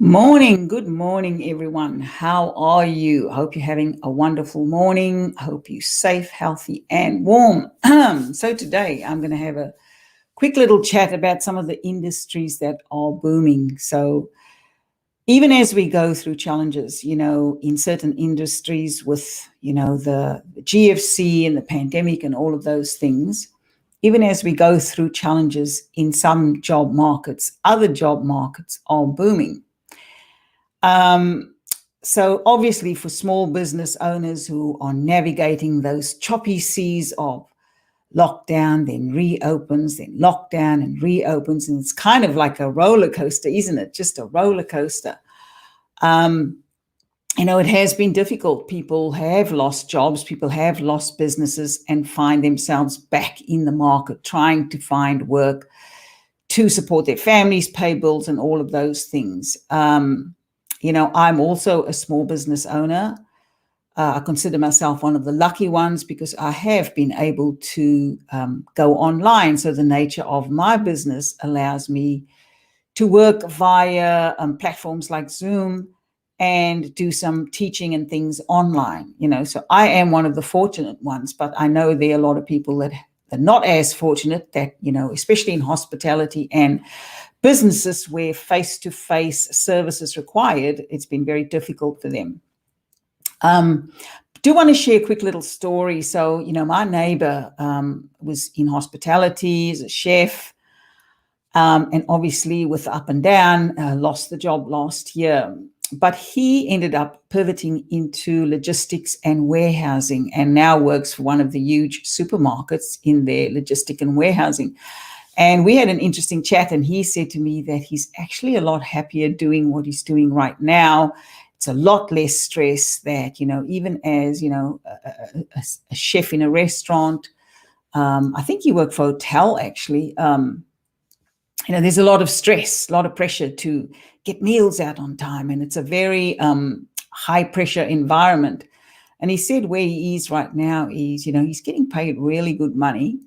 Good morning, everyone. How are you? I hope you're having a wonderful morning. I hope you're safe, healthy, and warm. So, today I'm going to have a quick little chat about some of the industries that are booming. So, even as we go through challenges, in certain industries with, the GFC and the pandemic and all of those things, even as we go through challenges in some job markets, other job markets are booming. Um, so obviously for small business owners who are navigating those choppy seas of lockdown, then reopens, then lockdown and reopens, and it's kind of like a roller coaster, isn't it? Just a roller coaster. Um, it has been difficult. People have lost jobs, people have lost businesses and find themselves back in the market trying to find work to support their families, pay bills, and all of those things. I'm also a small business owner. I consider myself one of the lucky ones because I have been able to go online. So the nature of my business allows me to work via platforms like Zoom and do some teaching and things online. So I am one of the fortunate ones, but I know there are a lot of people that are not as fortunate that, especially in hospitality and businesses where face-to-face service is required, it's been very difficult for them. Do want to share a quick little story. So, my neighbor was in hospitality as a chef, and obviously with up and down, lost the job last year. But he ended up pivoting into logistics and warehousing and now works for one of the huge supermarkets in their logistic and warehousing. And we had an interesting chat, and he said to me that he's actually a lot happier doing what he's doing right now. It's a lot less stress that, even as, a chef in a restaurant, I think he worked for a hotel actually, there's a lot of stress, a lot of pressure to get meals out on time. And it's a very high pressure environment. And he said where he is right now is, he's getting paid really good money.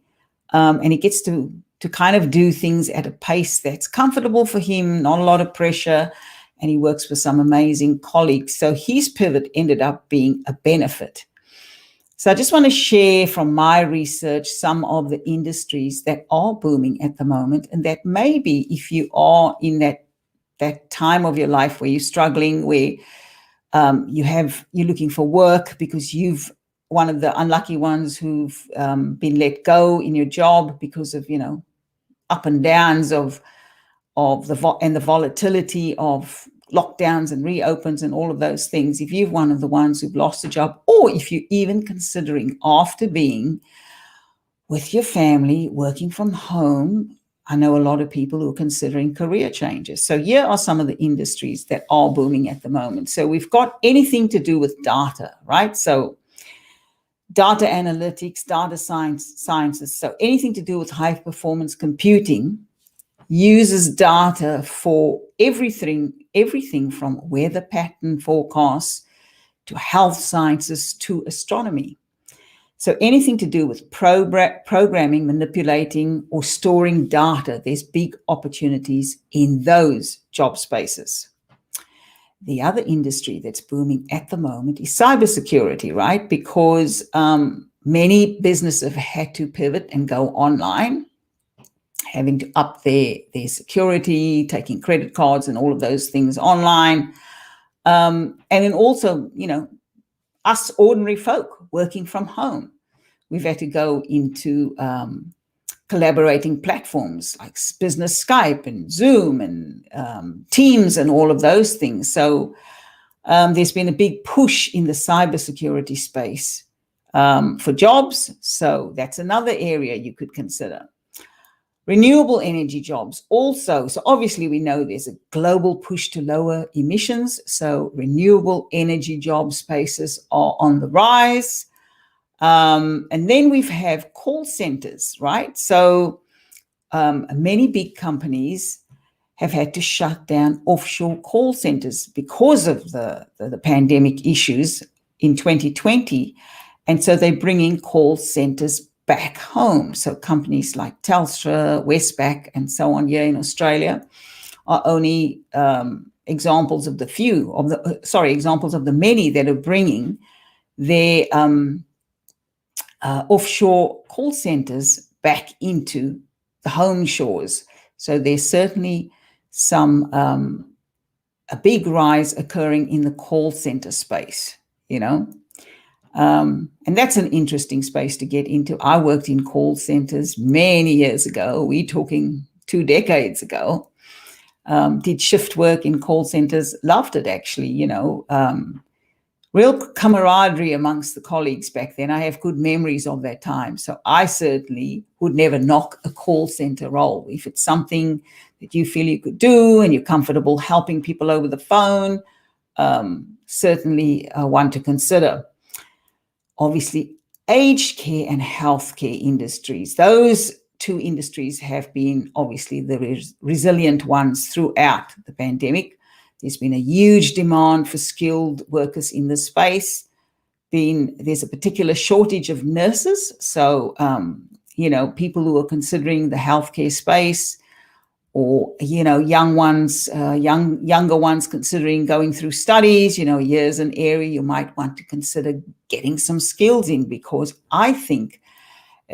And he gets to kind of do things at a pace that's comfortable for him, not a lot of pressure, and he works with some amazing colleagues. So his pivot ended up being a benefit. So I just want to share from my research some of the industries that are booming at the moment, and that maybe if you are in that time of your life where you're struggling, where you're looking for work because you've one of the unlucky ones who've been let go in your job because of, up and downs of the volatility of lockdowns and reopens and all of those things. If you're one of the ones who've lost a job, or if you're even considering after being with your family, working from home, I know a lot of people who are considering career changes. So here are some of the industries that are booming at the moment. So we've got anything to do with data, right? So data analytics, data sciences, so anything to do with high performance computing uses data for everything from weather pattern forecasts to health sciences to astronomy. So anything to do with programming, manipulating, or storing data, there's big opportunities in those job spaces. The other industry that's booming at the moment is cybersecurity, right? Because many businesses have had to pivot and go online, having to up their security, taking credit cards and all of those things online. And then also, us ordinary folk working from home. We've had to go into collaborating platforms like business Skype and Zoom and Teams and all of those things. So there's been a big push in the cybersecurity space for jobs. So that's another area you could consider. Renewable energy jobs also. So obviously we know there's a global push to lower emissions. So renewable energy job spaces are on the rise. And then we have call centers, right? So many big companies have had to shut down offshore call centers because of the pandemic issues in 2020. And so they're bringing call centers back home. So companies like Telstra, Westpac, and so on here in Australia are only examples of the examples of the many that are bringing their offshore call centers back into the home shores. So there's certainly a big rise occurring in the call center space, and that's an interesting space to get into. I worked in call centers many years ago. We're talking 2 decades ago. Did shift work in call centers, loved it actually, real camaraderie amongst the colleagues back then. I have good memories of that time. So I certainly would never knock a call center role. If it's something that you feel you could do and you're comfortable helping people over the phone, certainly one to consider. Obviously, aged care and healthcare industries. Those 2 industries have been obviously the resilient ones throughout the pandemic. There's been a huge demand for skilled workers in this space. There's a particular shortage of nurses. So, people who are considering the healthcare space, or, younger ones considering going through studies, here's an area you might want to consider getting some skills in, because I think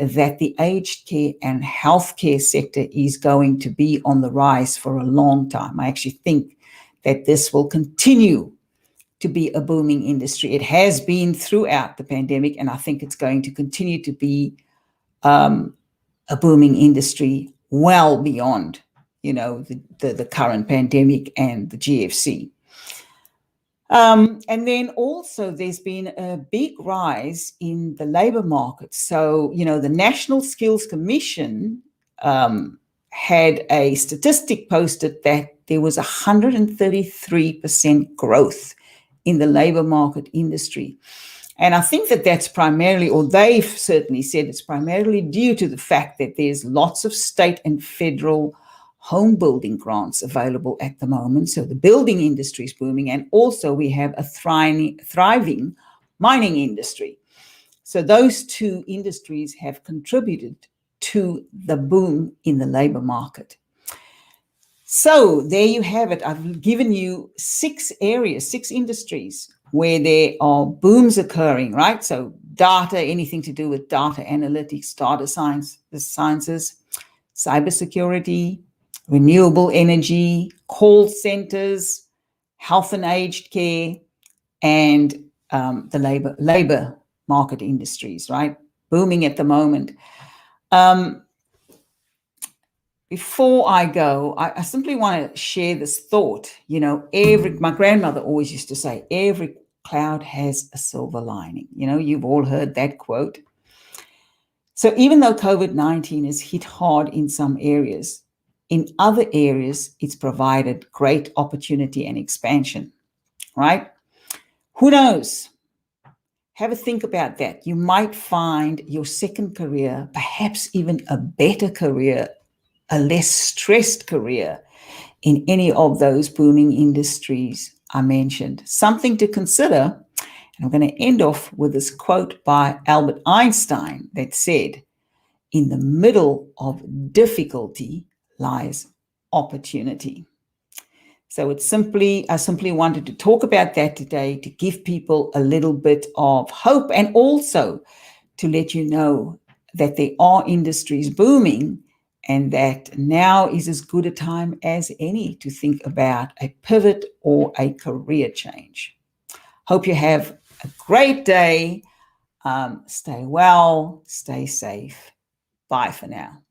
that the aged care and healthcare sector is going to be on the rise for a long time. I actually think that this will continue to be a booming industry. It has been throughout the pandemic, and I think it's going to continue to be a booming industry well beyond, the current pandemic and the GFC. And then also there's been a big rise in the labor market. So, the National Skills Commission had a statistic posted that there was 133% growth in the labor market industry. And I think that that's primarily, or they've certainly said it's primarily due to the fact that there's lots of state and federal home building grants available at the moment. So the building industry is booming, and also we have a thriving mining industry. So those 2 industries have contributed to the boom in the labor market. So there you have it. I've given you 6 areas, 6 industries where there are booms occurring, right? So data, anything to do with data analytics, data science, the sciences, cybersecurity, renewable energy, call centers, health and aged care, and the labor market industries, right? Booming at the moment. Before I go, I simply want to share this thought. My grandmother always used to say, every cloud has a silver lining. You've all heard that quote. So even though COVID-19 has hit hard in some areas, in other areas, it's provided great opportunity and expansion, right? Who knows? Have a think about that. You might find your second career, perhaps even a better career, a less stressed career in any of those booming industries I mentioned. Something to consider. And I'm going to end off with this quote by Albert Einstein that said, "In the middle of difficulty lies opportunity." So I simply wanted to talk about that today, to give people a little bit of hope, and also to let you know that there are industries booming, and that now is as good a time as any to think about a pivot or a career change. Hope you have a great day. Stay well, stay safe. Bye for now.